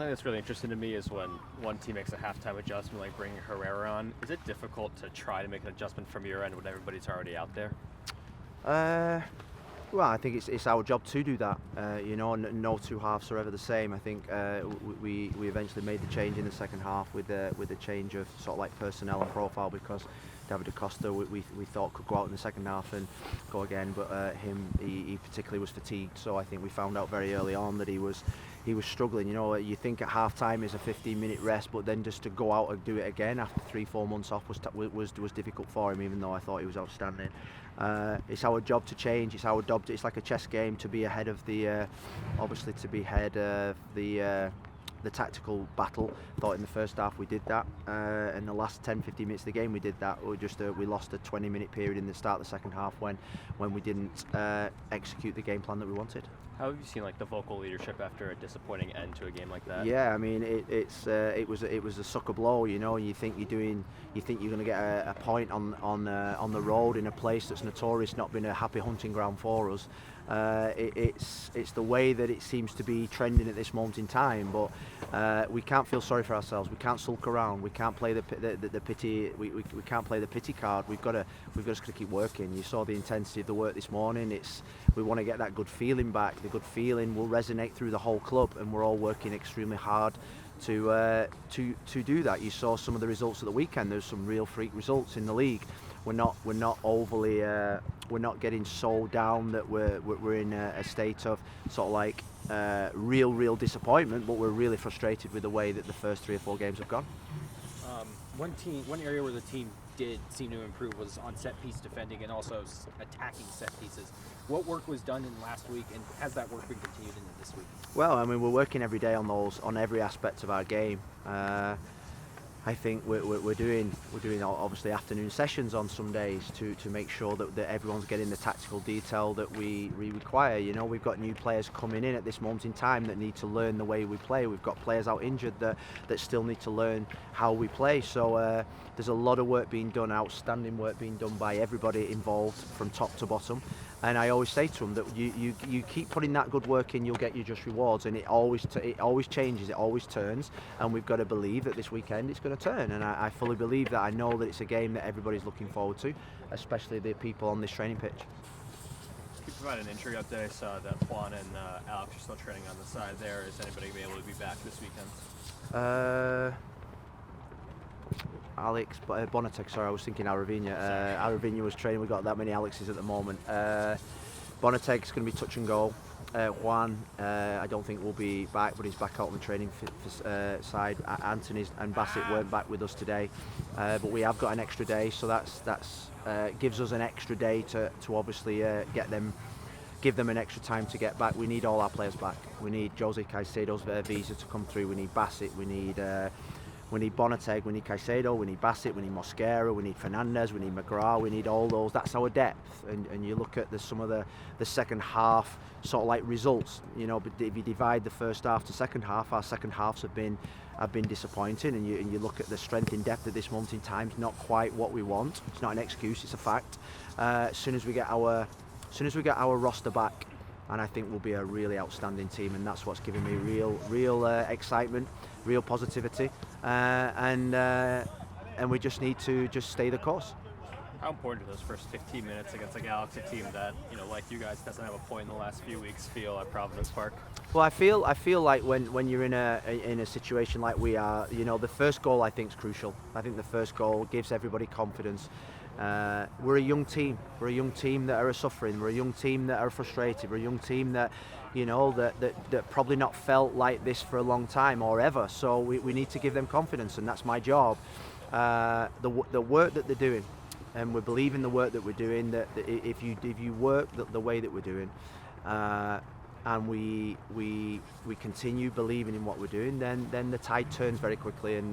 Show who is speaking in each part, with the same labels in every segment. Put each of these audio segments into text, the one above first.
Speaker 1: Something that's really interesting to me is when one team makes a halftime adjustment, like bringing Herrera on. Is it difficult to try to make an adjustment from your end when everybody's already out there?
Speaker 2: Well, I think it's our job to do that. No two halves are ever the same. I think we eventually made the change in the second half with the change of sort of like personnel and profile, because David Acosta we thought could go out in the second half and go again, but he particularly was fatigued. So I think we found out very early on that he was struggling. You think at half time is a 15-minute rest, but then just to go out and do it again after 3-4 months off was difficult for him, even though I thought he was outstanding. It's our job to change. It's our job. It's like a chess game to be ahead of the the tactical battle. Thought in the first half we did that. In the last 10-15 minutes of the game we did that. We lost a 20-minute period in the start of the second half when we didn't execute the game plan that we wanted.
Speaker 1: How have you seen like the vocal leadership after a disappointing end to a game like that?
Speaker 2: Yeah, I mean it was a sucker blow. You think you're going to get a point on the road in a place that's notorious not been a happy hunting ground for us. It's the way that it seems to be trending at this moment in time, but we can't feel sorry for ourselves. We can't sulk around. We can't play the pity. We can't play the pity card. We've just got to keep working. You saw the intensity of the work this morning. We want to get that good feeling back. The good feeling will resonate through the whole club, and we're all working extremely hard to do that. You saw some of the results at the weekend. There's some real freak results in the league. We're not overly we're not getting so down that we're in a state of sort of like real disappointment, but we're really frustrated with the way that the first 3 or 4 games have gone.
Speaker 3: One area where the team did seem to improve was on set piece defending and also attacking set pieces. What work was done in last week, and has that work been continued into this week?
Speaker 2: Well, I mean, we're working every day on every aspect of our game. I think we're doing obviously afternoon sessions on some days to make sure that everyone's getting the tactical detail that we require. We've got new players coming in at this moment in time that need to learn the way we play. We've got players out injured that still need to learn how we play. So there's a lot of work being done, outstanding work being done by everybody involved from top to bottom. And I always say to them that you keep putting that good work in, you'll get your just rewards, and it always changes, it always turns, and we've got to believe that this weekend it's going to turn. And I fully believe that. I know that it's a game that everybody's looking forward to, especially the people on this training pitch.
Speaker 1: Could you provide an injury update? I saw that Juan and Alex are still training on the side there. Is anybody going to be able to be back this weekend?
Speaker 2: Alex Bonatec, sorry, I was thinking Aravinha. Aravinha was training. We've got that many Alexes at the moment. Bonatec's going to be touch and go. Juan, I don't think will be back, but he's back out on the training side. Anthony and Bassett weren't back with us today, but we have got an extra day, so that's gives us an extra day to obviously give them an extra time to get back. We need all our players back. We need Jose Caicedo's visa to come through. We need Bassett. We need Bonatec, we need Caicedo, we need Bassett, we need Mosquera, we need Fernandez, we need McGrath, we need all those. That's our depth. And you look at some of the second half sort of like results, but if you divide the first half to second half, our second halves have been disappointing, and you look at the strength in depth at this moment in time, it's not quite what we want. It's not an excuse, it's a fact. As soon as we get our roster back, and I think we'll be a really outstanding team, and that's what's giving me real excitement, real positivity, and we just need to just stay the course.
Speaker 1: How important do those first 15 minutes against a Galaxy team that, like you guys, doesn't have a point in the last few weeks feel at Providence Park?
Speaker 2: Well, I feel like when you're in a situation like we are, the first goal I think is crucial. I think the first goal gives everybody confidence. We're a young team. We're a young team that are suffering. We're a young team that are frustrated. We're a young team that, that probably not felt like this for a long time or ever. So we need to give them confidence, and that's my job. The work that they're doing, and we believe in the work that we're doing. That if you work the way that we're doing, and we continue believing in what we're doing, then the tide turns very quickly. And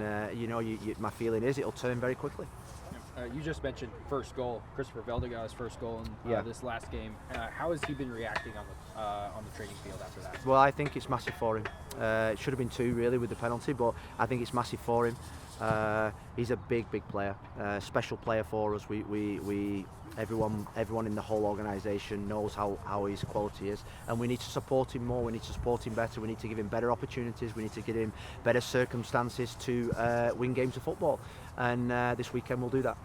Speaker 2: my feeling is it'll turn very quickly.
Speaker 3: You just mentioned first goal. Christopher Velders' first goal in this last game. How has he been reacting on the training field after that?
Speaker 2: Well, I think it's massive for him. It should have been 2 really with the penalty, but I think it's massive for him. He's a big player, special player for us. Everyone in the whole organisation knows how his quality is, and we need to support him more. We need to support him better. We need to give him better opportunities. We need to give him better circumstances to win games of football, and this weekend we'll do that.